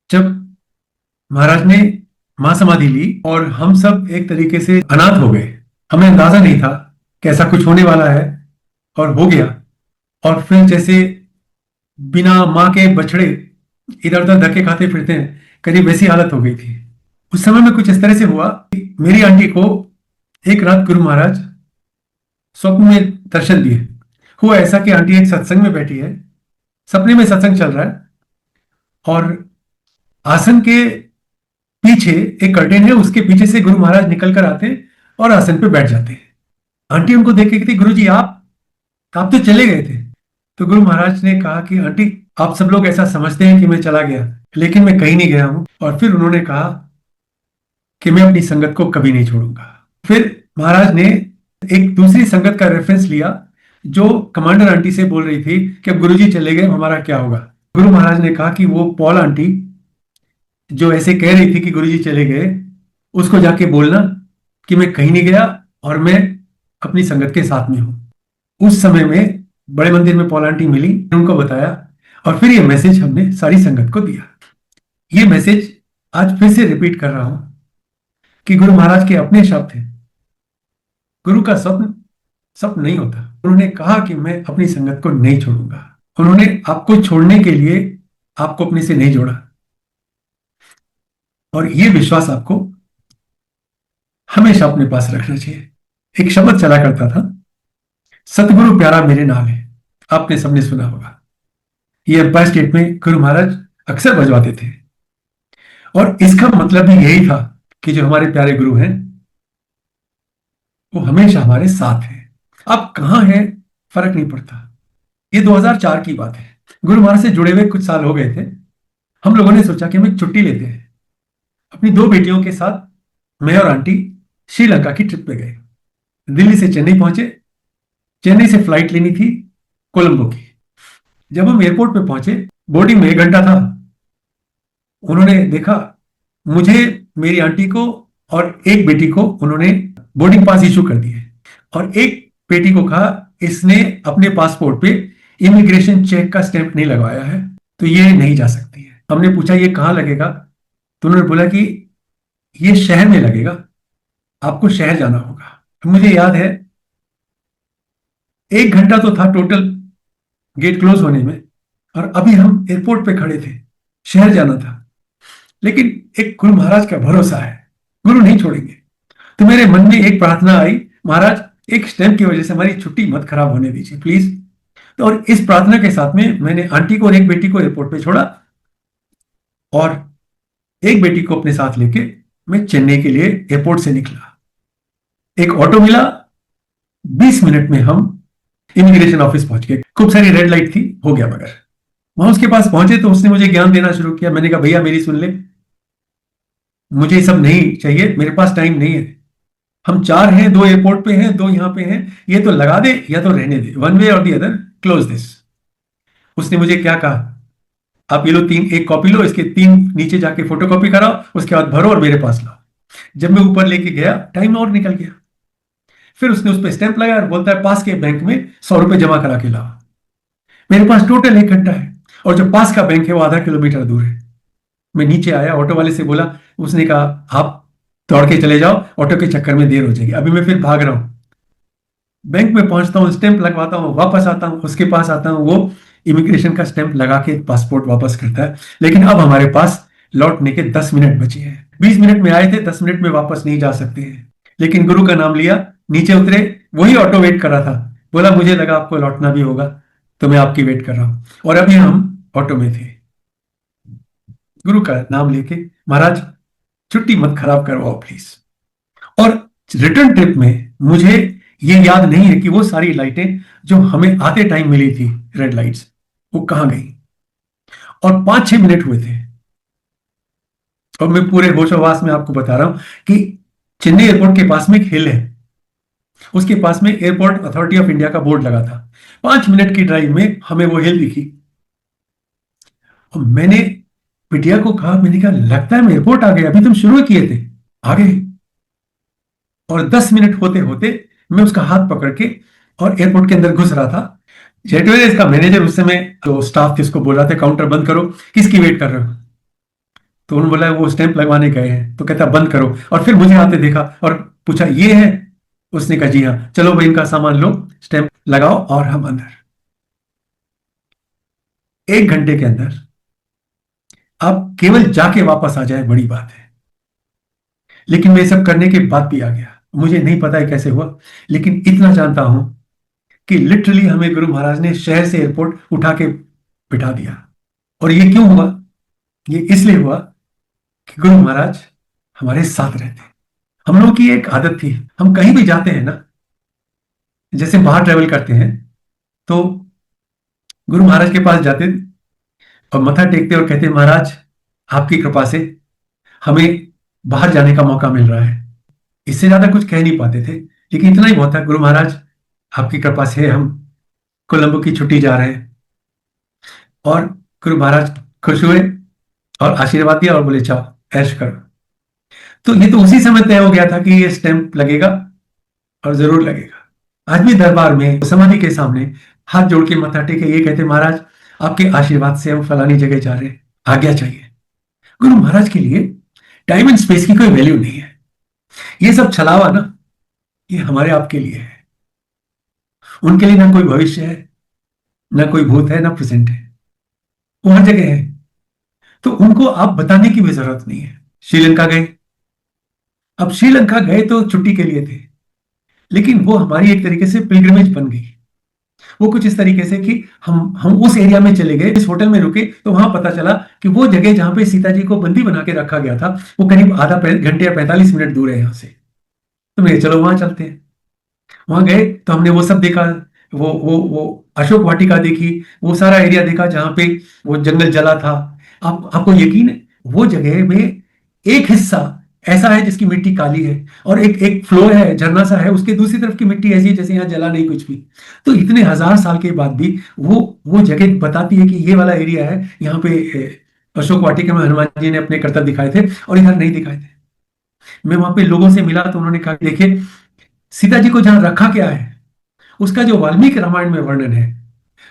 जब महाराज ने महासमाधि ली और हम सब एक तरीके से अनाथ हो गए। हमें अंदाजा नहीं था कि ऐसा कुछ होने वाला है, और हो गया। और फिर जैसे बिना माँ के बछड़े इधर उधर धक्के खाते फिरते हैं, करीब वैसी हालत हो गई थी। उस समय में कुछ इस तरह से हुआ कि मेरी आंटी को एक रात गुरु महाराज स्वप्न में दर्शन दिए। हुआ ऐसा कि आंटी एक सत्संग में बैठी है, सपने में सत्संग चल रहा है, और आसन के पीछे एक कर्टेन है, उसके पीछे से गुरु महाराज निकल कर आते हैं और आसन पे बैठ जाते हैं। आंटी उनको देख के कहती, गुरु जी आप तो चले गए थे। तो गुरु महाराज ने कहा कि आंटी, आप सब लोग ऐसा समझते हैं कि मैं चला गया, लेकिन मैं कहीं नहीं गया हूं। और फिर उन्होंने कहा कि मैं अपनी संगत को कभी नहीं छोड़ूंगा। फिर महाराज ने एक दूसरी संगत का रेफरेंस लिया जो कमांडर आंटी से बोल रही थी कि अब गुरुजी चले गए, हमारा क्या होगा। गुरु महाराज ने कहा कि वो पॉल आंटी जो ऐसे कह रही थी कि गुरुजी चले गए, उसको जाके बोलना कि मैं कहीं नहीं गया और मैं अपनी संगत के साथ में हूं। उस समय में बड़े मंदिर में पॉल आंटी मिली, उनको बताया, और फिर ये मैसेज हमने सारी संगत को दिया। ये मैसेज आज फिर से रिपीट कर रहा हूं कि गुरु महाराज के अपने शब्द हैं। गुरु का स्वप्न स्वप्न नहीं होता। उन्होंने कहा कि मैं अपनी संगत को नहीं छोड़ूंगा। उन्होंने आपको छोड़ने के लिए आपको अपने से नहीं जोड़ा, और ये विश्वास आपको हमेशा अपने पास रखना चाहिए। एक शब्द चला करता था, सतगुरु प्यारा मेरे नाल है। आपने सबने सुना होगा। ये एम्पायर स्टेट में गुरु महाराज अक्सर बजवाते थे, और इसका मतलब भी यही था कि जो हमारे प्यारे गुरु हैं वो हमेशा हमारे साथ हैं। अब कहां है फर्क नहीं पड़ता। ये 2004 की बात है। गुरु महाराज से जुड़े हुए कुछ साल हो गए थे। हम लोगों ने सोचा कि हम एक छुट्टी लेते हैं। अपनी दो बेटियों के साथ मैं और आंटी श्रीलंका की ट्रिप पे गए। दिल्ली से चेन्नई पहुंचे। चेन्नई से फ्लाइट लेनी थी कोलंबो की। जब हम एयरपोर्ट पे पहुंचे, बोर्डिंग में 1 घंटा था। उन्होंने देखा मुझे, मेरी आंटी को और एक बेटी को उन्होंने बोर्डिंग पास इशू कर दिए, और एक बेटी को कहा इसने अपने पासपोर्ट पे इमिग्रेशन चेक का स्टैंप नहीं लगवाया है, तो ये नहीं जा सकती है। हमने पूछा ये कहाँ लगेगा, तो उन्होंने बोला कि ये शहर में लगेगा, आपको शहर जाना होगा। तो मुझे याद है 1 घंटा तो था टोटल गेट क्लोज होने में, और अभी हम एयरपोर्ट पे खड़े थे, शहर जाना था। लेकिन एक गुरु महाराज का भरोसा है, गुरु नहीं छोड़ेंगे। तो मेरे मन में एक प्रार्थना आई, महाराज एक स्टैंप की वजह से हमारी छुट्टी मत खराब होने दीजिए प्लीज। तो और इस प्रार्थना के साथ में मैंने आंटी को और एक बेटी को एयरपोर्ट पे छोड़ा, और एक बेटी को अपने साथ लेके मैं चेन्नई के लिए एयरपोर्ट से निकला। एक ऑटो मिला, 20 मिनट में हम इमिग्रेशन ऑफिस पहुंच गए। खूब सारी रेड लाइट थी, हो गया। मगर वहां उसके पास पहुंचे तो उसने मुझे ज्ञान देना शुरू किया। मैंने कहा भैया मेरी सुन ले, मुझे ये सब नहीं चाहिए, मेरे पास टाइम नहीं है। हम 4 हैं, 2 एयरपोर्ट पे हैं, 2 यहां पे हैं, ये तो लगा दे या तो रहने दे, वन वे और दी अदर, क्लोज दिस। उसने मुझे क्या कहा, आप ये लो 3, एक कॉपी लो, इसके 3 नीचे जाके फोटो कॉपी कराओ, उसके बाद भरो और मेरे पास लाओ। जब मैं ऊपर लेके गया, टाइम और निकल गया। फिर उसने उस पर स्टैंप लगाया और बोलता है पास के बैंक में 100 रुपए जमा करा के लाओ। मेरे पास टोटल 1 घंटा है, और जो पास का बैंक है वो आधा किलोमीटर दूर है। मैं नीचे आया, ऑटो वाले से बोला, उसने कहा आप दौड़ के चले जाओ, ऑटो के चक्कर में देर हो जाएगी। अभी मैं फिर भाग रहा हूं, बैंक में पहुंचता हूं, स्टैंप लगवाता हूं, वापस आता हूं, उसके पास आता हूं, वो इमिग्रेशन का स्टैंप लगा के पासपोर्ट वापस करता है। लेकिन अब हमारे पास लौटने के 10 मिनट बचे हैं। 20 मिनट में आए थे, 10 मिनट में वापस नहीं जा सकते हैं। लेकिन गुरु का नाम लिया, नीचे उतरे, वही ऑटो वेट कर रहा था। बोला मुझे लगा आपको लौटना भी होगा, तो मैं आपकी वेट कर रहा हूं। और अभी हम ऑटो में थे, गुरु का नाम लेके, महाराज छुट्टी मत खराब करवाओ प्लीज। और रिटर्न ट्रिप में मुझे ये याद नहीं है कि वो सारी लाइटें जो हमें आते टाइम मिली थी, रेड लाइट्स, वो कहां गई। और 5-6 मिनट हुए थे, और मैं पूरे होशोहवास में आपको बता रहा हूं कि चेन्नई एयरपोर्ट के पास में एक हिल है, उसके पास में एयरपोर्ट अथॉरिटी ऑफ इंडिया का बोर्ड लगा था। 5 मिनट की ड्राइव में हमें वो हिल दिखी, और मैंने बिटिया को कहा, मैंने कहा लगता है हम एयरपोर्ट आ गए, अभी तुम शुरू किए थे, आ गए। और 10 मिनट होते होते मैं उसका हाथ पकड़ के और एयरपोर्ट के अंदर घुस रहा था। जेट एयरवेज का मैनेजर उस समय जो स्टाफ थे उसको बोल रहा था काउंटर बंद करो, किसकी वेट कर रहे हो। तो उन्होंने बोला वो स्टैंप लगवाने गए हैं, तो कहता बंद करो, और फिर मुझे आते देखा और पूछा ये है। उसने कहा जी हाँ, चलो भाई इनका सामान लो, स्टैंप लगाओ और हम अंदर। 1 घंटे के अंदर आप केवल जाके वापस आ जाए बड़ी बात है। लेकिन मैं ये सब करने के बाद भी आ गया, मुझे नहीं पता है कैसे हुआ, लेकिन इतना जानता हूं कि लिटरली हमें गुरु महाराज ने शहर से एयरपोर्ट उठा के बिठा दिया। और ये क्यों हुआ? ये इसलिए हुआ कि गुरु महाराज हमारे साथ रहते हैं। हम लोगों की एक आदत थी, हम कहीं भी जाते हैं ना, जैसे बाहर ट्रेवल करते हैं, तो गुरु महाराज के पास जाते और मत्था टेकते और कहते महाराज आपकी कृपा से हमें बाहर जाने का मौका मिल रहा है। इससे ज्यादा कुछ कह नहीं पाते थे, लेकिन इतना ही बहुत था, गुरु महाराज आपकी कृपा से हम कोलंबो की छुट्टी जा रहे हैं। और गुरु महाराज खुश हुए और आशीर्वाद दिया और बोले जाओ ऐश करो। तो ये तो उसी समय तय हो गया था कि ये स्टैंप लगेगा, और जरूर लगेगा। आज भी दरबार में समाधि के सामने हाथ जोड़ के मत्था टेके ये कहते महाराज आपके आशीर्वाद से हम फलानी जगह जा रहे हैं, आज्ञा चाहिए। गुरु महाराज के लिए टाइम एंड स्पेस की कोई वैल्यू नहीं है। ये सब छलावा ना, ये हमारे आपके लिए है। उनके लिए ना कोई भविष्य है, ना कोई भूत है, ना प्रेजेंट है, वो हर जगह है। तो उनको आप बताने की भी जरूरत नहीं है। श्रीलंका गए, अब श्रीलंका गए तो छुट्टी के लिए थे, लेकिन वो हमारी एक तरीके से पिलग्रिमेज बन गई। वो कुछ इस तरीके से कि हम उस एरिया में चले गए, इस होटल में रुके, तो वहां पता चला कि वो जगह जहां पे सीता जी को बंदी बना के रखा गया था, वो करीब आधा घंटे या 45 मिनट दूर है यहां से। तो मैं चलो वहां चलते हैं। वहां गए तो हमने वो सब देखा, वो अशोक वाटिका देखी, वो सारा एरिया देखा जहां पे वो जंगल जला था। आपको यकीन है वो जगह में एक हिस्सा ऐसा है जिसकी मिट्टी काली है, और एक एक फ्लो है, झरना सा है, उसके दूसरी तरफ की मिट्टी ऐसी है जैसे यहाँ जला नहीं कुछ भी। तो इतने हजार साल के बाद भी वो जगह बताती है कि ये वाला एरिया है, यहाँ पे अशोक वाटिका में हनुमान जी ने अपने करतब दिखाए थे और इधर नहीं दिखाए थे। मैं वहां पे लोगों से मिला तो उन्होंने कहा देखिए सीता जी को जहां रखा गया है, उसका जो वाल्मीकि रामायण में वर्णन है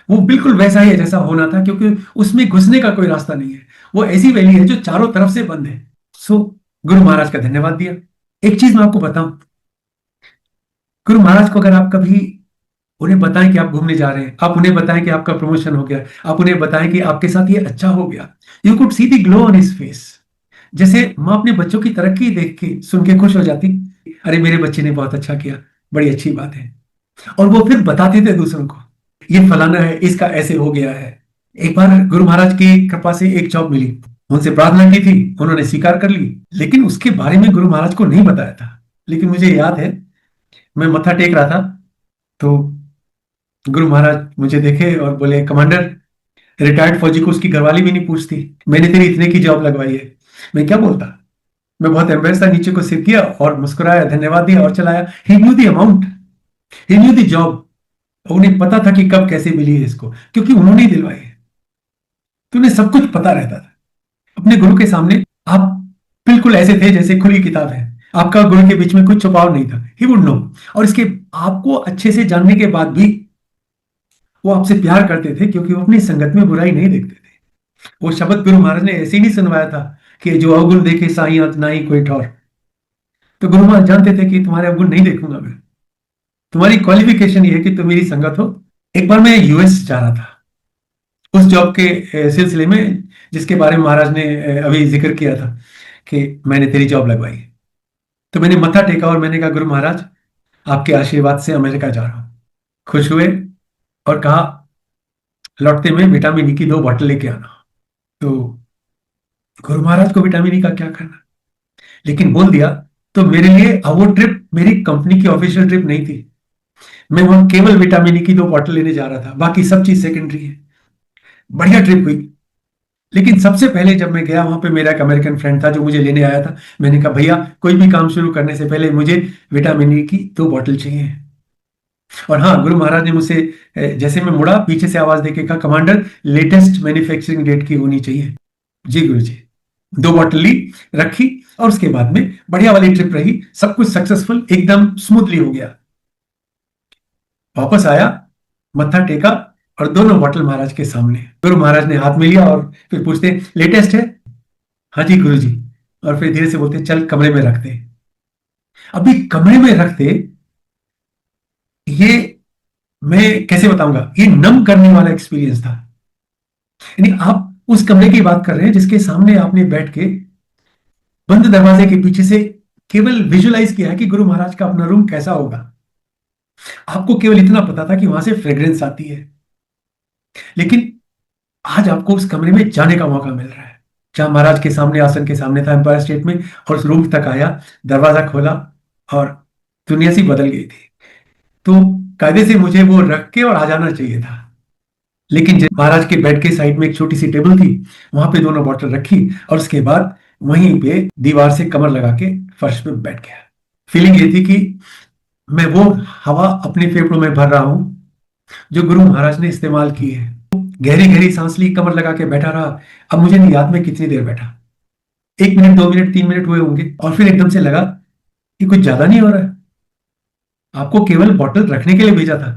वो बिल्कुल वैसा ही है जैसा होना था, क्योंकि उसमें घुसने का कोई रास्ता नहीं है। वो ऐसी वैली है जो चारों तरफ से बंद है। सो गुरु महाराज का धन्यवाद दिया। एक चीज मैं आपको बताऊं, गुरु महाराज को अगर आप कभी उन्हें बताएं कि आप घूमने जा रहे हैं, आप उन्हें बताएं कि आपका प्रमोशन हो गया, आप उन्हें बताएं कि आपके साथ ये अच्छा हो गया, you could see the glow on his face. जैसे माँ अपने बच्चों की तरक्की देख के सुन के खुश हो जाती, अरे मेरे बच्चे ने बहुत अच्छा किया, बड़ी अच्छी बात है। और वो फिर बताते थे दूसरों को, ये फलाना है, इसका ऐसे हो गया है। एक बार गुरु महाराज की कृपा से एक जॉब मिली, उनसे प्रार्थना की थी, उन्होंने स्वीकार कर ली, लेकिन उसके बारे में गुरु महाराज को नहीं बताया था। लेकिन मुझे याद है मैं मत्था टेक रहा था, तो गुरु महाराज मुझे देखे और बोले कमांडर, रिटायर्ड फौजी को उसकी घरवाली भी नहीं पूछती, मैंने तेरी इतने की जॉब लगवाई है। मैं क्या बोलता, मैं बहुत एम्बेरस था, नीचे को सिर किया और मुस्कुराया, धन्यवाद दिया और चलाया। He knew the amount, he knew the job. उन्हें पता था कि कब कैसे मिली है इसको, क्योंकि उन्होंने ही दिलवाई है। तो उन्हें सब कुछ पता रहता था। अपने गुरु के सामने आप बिल्कुल ऐसे थे जैसे खुली किताब है, आपका गुरु के बीच में कुछ छुपाव नहीं था। He would know. और इसके आपको अच्छे से जानने के बाद भी वो आपसे प्यार करते थे, क्योंकि वो अपनी संगत में बुराई नहीं देखते थे। वो शब्द गुरु महाराज ने ऐसे ही नहीं सुनवाया था कि जो अवगुण देखे साई अंत ना ही कोई ठौर। तो गुरु महाराज जानते थे कि तुम्हारे अवगुण नहीं देखूंगा मैं, तुम्हारी क्वालिफिकेशन ये है कि तुम मेरी संगत हो। एक बार मैं यूएस जा रहा था उस जॉब के सिलसिले में जिसके बारे में महाराज ने अभी जिक्र किया था कि मैंने तेरी जॉब लगवाई। तो मैंने मत्था टेका और मैंने कहा गुरु महाराज आपके आशीर्वाद से अमेरिका जा रहा हूं। खुश हुए और कहा लौटते में विटामिन ई की 2 बॉटल लेके आना। तो गुरु महाराज को विटामिन ई का क्या करना, लेकिन बोल दिया। तो मेरे लिए वो ट्रिप मेरी कंपनी की ऑफिशियल ट्रिप नहीं थी। मैं वहां केवल विटामिन ई की 2 बॉटल लेने जा रहा था, बाकी सब चीज सेकेंडरी है। बढ़िया ट्रिप हुई। लेकिन सबसे पहले जब मैं गया वहां पे मेरा एक अमेरिकन फ्रेंड था जो मुझे लेने आया था। मैंने कहा भैया कोई भी काम शुरू करने से पहले मुझे विटामिन ई की 2 बॉटल चाहिए। और हाँ, गुरु महाराज ने मुझसे जैसे मैं मुड़ा पीछे से आवाज देके कहा कमांडर लेटेस्ट मैन्युफैक्चरिंग डेट की होनी चाहिए। जी गुरु जी। 2 बॉटल ली, रखी, और उसके बाद में बढ़िया वाली ट्रिप रही, सब कुछ सक्सेसफुल एकदम स्मूथली हो गया। वापस आया, मत्था टेका और दोनों बॉटल महाराज के सामने। गुरु महाराज ने हाथ में लिया और फिर पूछते लेटेस्ट है? हाँ जी गुरु जी। और फिर धीरे से बोलते चल कमरे में रखते। अभी कमरे में रखते, ये मैं कैसे बताऊंगा, ये नम करने वाला एक्सपीरियंस था। यानी आप उस कमरे की बात कर रहे हैं जिसके सामने आपने बैठ के बंद दरवाजे के पीछे से केवल विजुलाइज किया है कि गुरु महाराज का अपना रूम कैसा होगा। आपको केवल इतना पता था कि वहां से फ्रेग्रेंस आती है, लेकिन आज आपको उस कमरे में जाने का मौका मिल रहा है, जहां महाराज के सामने, आसन के सामने था एम्पायर स्टेट में, और उस रूम तक आया, दरवाजा खोला और दुनिया सी बदल गई थी। तो कायदे से मुझे वो रख के और आ जाना चाहिए था, लेकिन जब महाराज के बेड के साइड में एक छोटी सी टेबल थी, वहां पे दोनों बॉटल रखी और उसके बाद वहीं पे दीवार से कमर लगा के फर्श पे बैठ गया। फीलिंग ये थी कि मैं वो हवा अपने फेफड़ों में भर रहा हूं जो गुरु महाराज ने इस्तेमाल की है। गहरी गहरी सांस ली, कमर लगा के बैठा रहा। अब मुझे नहीं याद में कितनी देर बैठा, 1 मिनट, 2 मिनट, 3 मिनट हुए होंगे, और फिर एकदम से लगा कि कुछ ज्यादा नहीं हो रहा है। आपको केवल बॉटल रखने के लिए भेजा था,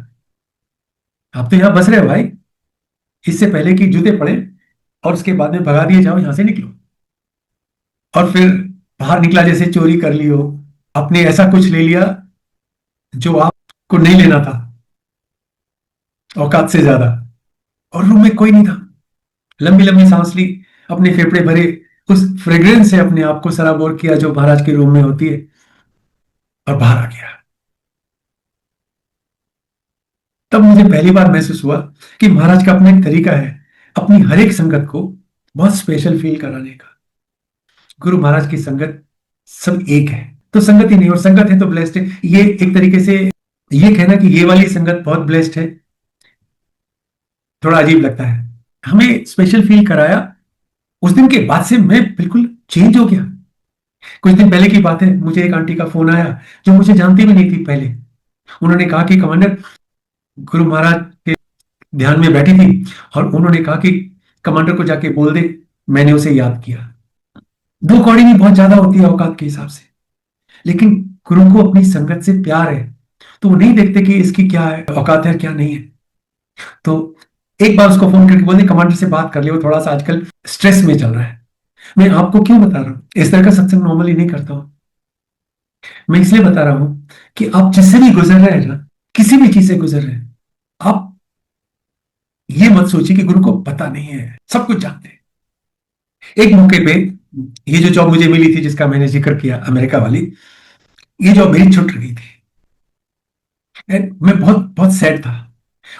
आप तो यहां बस रहे हो भाई। इससे पहले कि जूते पड़े और उसके बाद में भगा दिए जाओ, यहां से निकलो। और फिर बाहर निकला जैसे चोरी कर ली हो, आपने ऐसा कुछ ले लिया जो आपको नहीं लेना था, औकात से ज्यादा। और रूम में कोई नहीं था। लंबी लंबी सांस ली, अपने फेफड़े भरे, उस फ्रेग्रेंस से अपने आप को सराबोर किया जो महाराज के रूम में होती है, और बाहर आ गया। तब मुझे पहली बार महसूस हुआ कि महाराज का अपना एक तरीका है अपनी हर एक संगत को बहुत स्पेशल फील कराने का। गुरु महाराज की संगत सब एक है तो संगत ही नहीं, और संगत है तो ब्लेस्ड है। ये एक तरीके से ये कहना कि ये वाली संगत बहुत ब्लेस्ड है, थोड़ा अजीब लगता है। हमें स्पेशल फील कराया। उस दिन के बाद से मैं बिल्कुल चेंज हो गया। कुछ दिन पहले की बात है, मुझे एक आंटी का फोन आया जो मुझे जानती भी नहीं थी पहले। उन्होंने कहा कि कमांडर, गुरु महाराज के ध्यान में बैठी थी और उन्होंने कहा कि कमांडर को जाके बोल दे मैंने उसे याद किया। दो कौड़ी भी बहुत ज्यादा होती है औकात के हिसाब से, लेकिन गुरु को अपनी संगत से प्यार है, तो वो नहीं देखते कि इसकी क्या है औकात है क्या नहीं है। तो एक बार उसको फोन करके बोलने कमांडर से बात कर ले, वो थोड़ा सा आजकल स्ट्रेस में चल रहा है। मैं आपको क्यों बता रहा हूं, इस तरह का सत्संग नॉर्मली नहीं करता हूं। मैं इसलिए बता रहा हूं कि आप जिससे भी गुजर रहे हैं ना, किसी भी चीज से गुजर रहे हैं, आप ये मत सोचिए कि गुरु को पता नहीं है, सब कुछ जानते हैं। एक मौके पे ये जो जॉब मुझे मिली थी जिसका मैंने जिक्र किया, अमेरिका वाली, ये जॉब मेरी छूट रही थी। मैं बहुत बहुत सैड था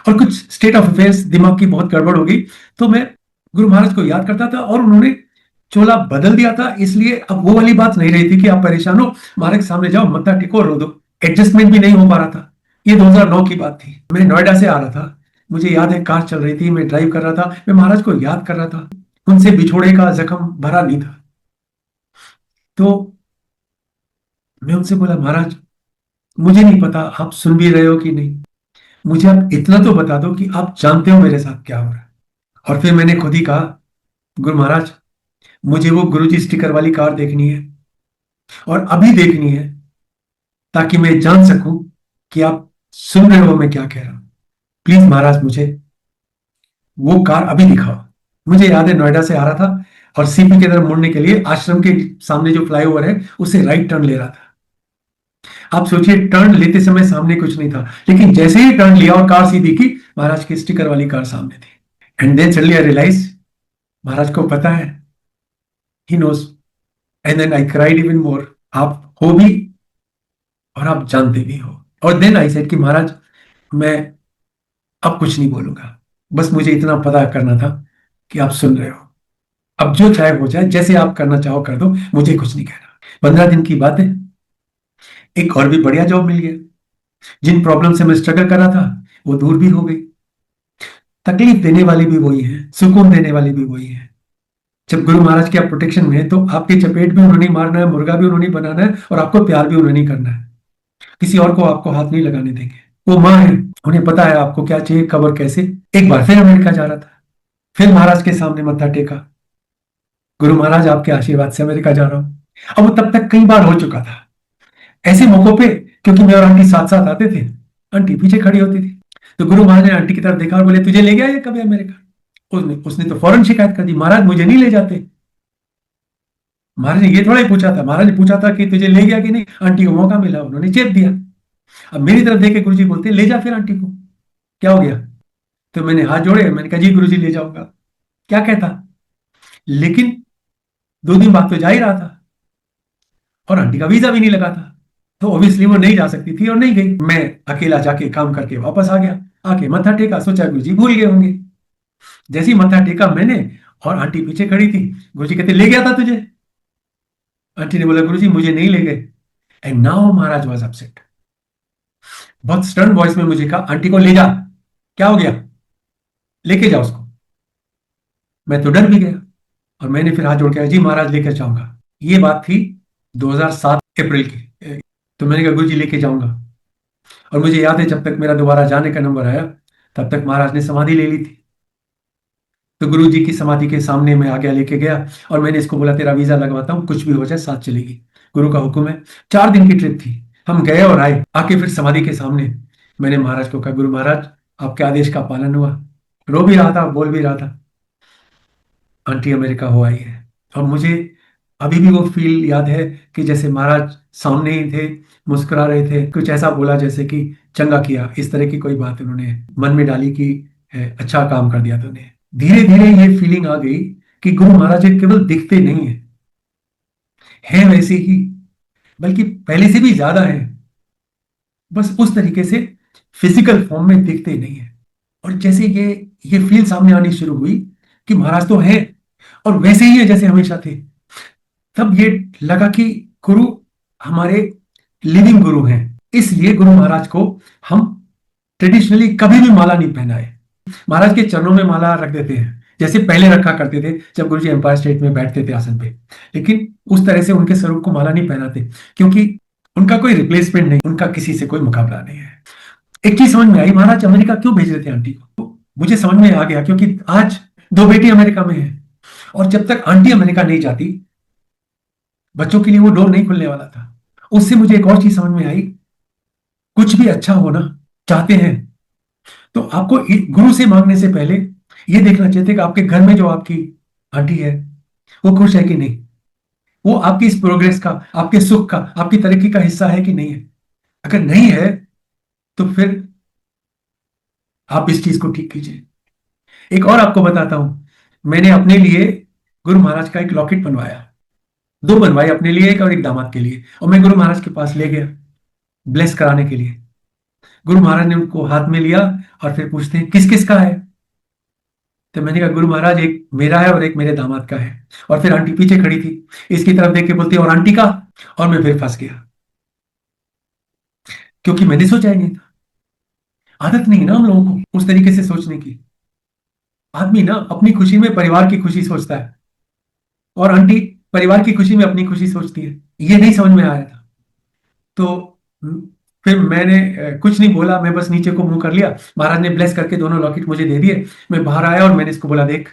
और कुछ स्टेट ऑफ अफेयर्स, दिमाग की बहुत गड़बड़ हो गई। तो मैं गुरु महाराज को याद करता था और उन्होंने चोला बदल दिया था। इसलिए अब वो वाली बात नहीं रही थी कि आप परेशान हो, महाराज के सामने जाओ, मत्था टेको, रो दो। एडजस्टमेंट भी नहीं हो पा रहा था। ये 2009 की बात थी, मैं नोएडा से आ रहा था। मुझे याद है कार चल रही थी, मैं ड्राइव कर रहा था, मैं महाराज को याद कर रहा था। उनसे बिछोड़े का जख्म भरा नहीं था। तो मैं उनसे बोला, महाराज मुझे नहीं पता आप सुन भी रहे हो कि नहीं, मुझे आप इतना तो बता दो कि आप जानते हो मेरे साथ क्या हो रहा है। और फिर मैंने खुद ही कहा, गुरु महाराज मुझे वो गुरुजी स्टिकर वाली कार देखनी है, और अभी देखनी है, ताकि मैं जान सकूं कि आप सुन रहे हो मैं क्या कह रहा हूं। प्लीज महाराज मुझे वो कार अभी दिखाओ। मुझे याद है नोएडा से आ रहा था और सीपी की तरफ मुड़ने के लिए आश्रम के सामने जो फ्लाईओवर है उससे राइट टर्न ले रहा था। आप सोचिए, टर्न लेते समय सामने कुछ नहीं था, लेकिन जैसे ही टर्न लिया और कार सीधी की, महाराज की स्टिकर वाली कार सामने थी। And then suddenly I realise, महाराज को पता है, he knows. And then I cried even more. आप हो भी और आप जानते भी हो। और देन आई सेड कि महाराज मैं अब कुछ नहीं बोलूंगा, बस मुझे इतना पता करना था कि आप सुन रहे हो। अब जो चाहे हो जाए, जैसे आप करना चाहो कर दो, मुझे कुछ नहीं कहना। 15 दिन की बात है, एक और भी बढ़िया जॉब मिल गया। जिन प्रॉब्लम से मैं स्ट्रगल कर रहा था वो दूर भी हो गई। तकलीफ देने वाली भी वही है, सुकून देने वाली भी वही है। जब गुरु महाराज के आप प्रोटेक्शन में है तो आपके चपेट भी उन्होंने मारना है, मुर्गा भी उन्होंने बनाना है, और आपको प्यार भी उन्होंने करना है। किसी और को आपको हाथ नहीं लगाने देंगे। वो माँ है, उन्हें पता है आपको क्या चाहिए, कब और कैसे। एक बार फिर अमेरिका जा रहा था, फिर महाराज के सामने मत्था टेका, गुरु महाराज आपके आशीर्वाद से अमेरिका जा रहा हूं। अब वो तब तक कई बार हो चुका था ऐसे मौकों पे, क्योंकि मैं और आंटी साथ साथ आते थे, आंटी पीछे खड़ी होती थी। तो गुरु महाराज ने आंटी की तरफ देखा और बोले, तुझे ले गया ये कभी अमेरिका? उसने उसने तो फौरन शिकायत कर दी, महाराज मुझे नहीं ले जाते। महाराज ने ये थोड़ा ही पूछा था, महाराज ने पूछा था कि तुझे ले गया कि नहीं, आंटी को मौका मिला, उन्होंने चेप दिया। अब मेरी तरफ देख के गुरुजी बोलते ले जा फिर आंटी को, क्या हो गया? तो मैंने हाथ जोड़े, मैंने कहा जी गुरुजी ले जाऊंगा, क्या कहता। लेकिन 2 दिन बाद तो जा ही रहा था और आंटी का वीजा भी नहीं लगा था, तो ऑब्वियसली वो नहीं जा सकती थी और नहीं गई। मैं अकेला जाके काम करके वापस आ गया, आके मत्था टेका, सोचा गुरुजी भूल गए होंगे। जैसे ही मत्था टेका मैंने, और आंटी पीछे खड़ी थी, गुरुजी कहते ले गया था तुझे? आंटी ने बोला गुरुजी मुझे नहीं ले गए। And now Maharaj was upset, बहुत स्टर्न वॉइस में मुझे कहा आंटी को ले जा, क्या हो गया, लेके जा उसको। मैं तो डर भी गया और मैंने फिर हाथ जोड़ के जी महाराज लेकर जाऊंगा। ये बात थी 2007 अप्रैल की। तो मैंने कहा गुरुजी लेके जाऊंगा। और मुझे याद है जब तक मेरा दोबारा जाने का नंबर आया तब तक महाराज ने समाधि ले ली थी। तो गुरु जी की समाधि के सामने मैं आ गया, लेके गया और मैंने इसको बोला तेरा वीजा लगवाता हूँ, कुछ भी हो जाए साथ चलेगी, गुरु का हुक्म है। 4 दिन की ट्रिप थी, हम गए और आए। आके फिर समाधि के सामने मैंने महाराज को कहा गुरु महाराज आपके आदेश का पालन हुआ। रो भी रहा था, बोल भी रहा था, आंटी अमेरिका हो आई है। और मुझे अभी भी वो फील याद है कि जैसे महाराज सामने ही थे, मुस्कुरा रहे थे, कुछ ऐसा बोला जैसे कि चंगा किया, इस तरह की कोई बात उन्होंने मन में डाली कि अच्छा काम कर दिया तूने। धीरे धीरे ये फीलिंग आ गई कि गुरु महाराज जी केवल दिखते नहीं है वैसे ही, बल्कि पहले से भी ज्यादा है, बस उस तरीके से फिजिकल फॉर्म में दिखते नहीं है। और जैसे ये फील सामने आनी शुरू हुई कि महाराज तो है और वैसे ही है जैसे हमेशा थे, तब ये लगा कि गुरु हमारे लिविंग गुरु हैं। इसलिए गुरु महाराज को हम ट्रेडिशनली कभी भी माला नहीं पहनाए, महाराज के चरणों में माला रख देते हैं जैसे पहले रखा करते थे जब गुरुजी एम्पायर स्टेट में बैठते थे आसन पे, लेकिन उस तरह से उनके स्वरूप को माला नहीं पहनाते, क्योंकि उनका कोई रिप्लेसमेंट नहीं, उनका किसी से कोई मुकाबला नहीं है। एक चीज समझ में आई, महाराज अमेरिका क्यों भेज रहे थे आंटी को, तो मुझे समझ में आ गया, क्योंकि आज 2 बेटी अमेरिका में है और जब तक आंटी अमेरिका नहीं जाती बच्चों के लिए वो डोर नहीं खुलने वाला था। उससे मुझे एक और चीज समझ में आई, कुछ भी अच्छा होना चाहते हैं तो आपको गुरु से मांगने से पहले ये देखना चाहिए कि आपके घर में जो आपकी आंटी है वो खुश है कि नहीं, वो आपकी इस प्रोग्रेस का, आपके सुख का, आपकी तरक्की का हिस्सा है कि नहीं है। अगर नहीं है तो फिर आप इस चीज को ठीक कीजिए। एक और आपको बताता हूं, मैंने अपने लिए गुरु महाराज का एक लॉकेट बनवाया, 2 बनवाए, अपने लिए एक और एक दामाद के लिए, और मैं गुरु महाराज के पास ले गया ब्लेस कराने के लिए। गुरु महाराज ने उनको हाथ में लिया और फिर पूछते हैं किस किस का है, तो मैंने कहा गुरु महाराज एक मेरा है और एक मेरे दामाद का है। और फिर आंटी पीछे खड़ी थी, इसकी तरफ देख के बोलती और आंटी का, और मैं फिर फंस गया, क्योंकि मैंने सोचा ही नहीं था। आदत नहीं है ना हम लोगों को उस तरीके से सोचने की। आदमी ना अपनी खुशी में परिवार की खुशी सोचता है और आंटी परिवार की खुशी में अपनी खुशी सोचती है, ये नहीं समझ में आया था। तो फिर मैंने कुछ नहीं बोला, मैं बस नीचे को मुंह कर लिया। महाराज ने ब्लेस करके दोनों लॉकेट मुझे दे दिए। मैं बाहर आया और मैंने इसको बोला देख,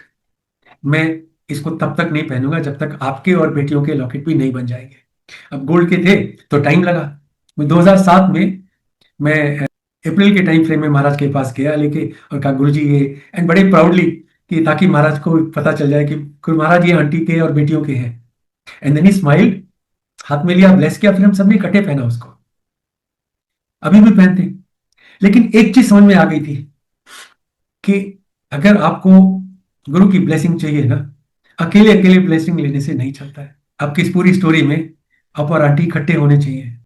मैं इसको तब तक नहीं पहनूंगा जब तक आपके और बेटियों के लॉकेट भी नहीं बन जाएंगे। अब गोल्ड के थे तो टाइम लगा। 2007 में मैं अप्रैल के टाइम फ्रेम में महाराज के पास गया लेके और कहा गुरुजी ये, एंड बड़े प्राउडली, कि ताकि महाराज को पता चल जाए कि गुरु महाराज ये आंटी के और बेटियों के हैं। एंड देन ही स्माइल्ड, हाथ में लिया, ब्लेस किया, फिर हम सबने इकट्ठे पहना उसको, अभी भी पहनते हैं। लेकिन एक चीज समझ में आ गई थी कि अगर आपको गुरु की ब्लेसिंग चाहिए ना, अकेले अकेले ब्लेसिंग लेने से नहीं चलता है। आपकी इस पूरी स्टोरी में आप और आंटी इकट्ठे होने चाहिए।